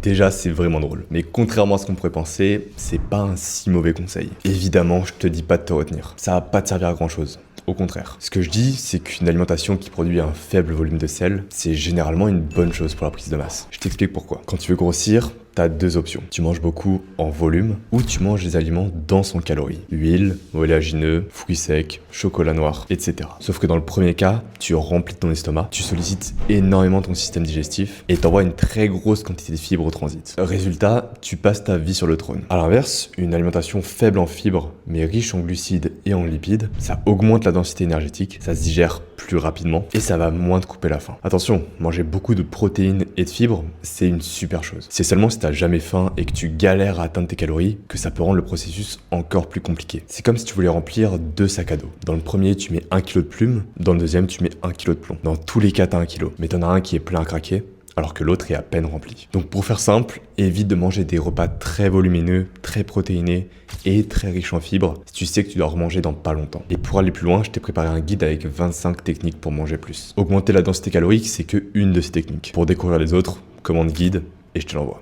Déjà, c'est vraiment drôle. Mais contrairement à ce qu'on pourrait penser, c'est pas un si mauvais conseil. Évidemment, je te dis pas de te retenir. Ça va pas te servir à grand chose. Au contraire. Ce que je dis, c'est qu'une alimentation qui produit un faible volume de sel, c'est généralement une bonne chose pour la prise de masse. Je t'explique pourquoi. Quand tu veux grossir, t'as deux options. Tu manges beaucoup en volume ou tu manges des aliments denses en calories. Huile, oléagineux, fruits secs, chocolat noir, etc. Sauf que dans le premier cas, tu remplis ton estomac, tu sollicites énormément ton système digestif et t'envoies une très grosse quantité de fibres au transit. Résultat, tu passes ta vie sur le trône. A l'inverse, une alimentation faible en fibres mais riche en glucides et en lipides, ça augmente la densité énergétique, ça se digère plus rapidement et ça va moins te couper la faim. Attention, manger beaucoup de protéines et de fibres, c'est une super chose. C'est seulement si t'as jamais faim et que tu galères à atteindre tes calories que ça peut rendre le processus encore plus compliqué. C'est comme si tu voulais remplir deux sacs à dos. Dans le premier, tu mets 1 kg de plumes, dans le deuxième, tu mets 1 kg de plomb. Dans tous les cas, t'as 1 kg, mais t'en as un qui est plein à craquer, alors que l'autre est à peine rempli. Donc pour faire simple, évite de manger des repas très volumineux, très protéinés et très riches en fibres si tu sais que tu dois remanger dans pas longtemps. Et pour aller plus loin, je t'ai préparé un guide avec 25 techniques pour manger plus. Augmenter la densité calorique, c'est que une de ces techniques. Pour découvrir les autres, commande guide et je te l'envoie.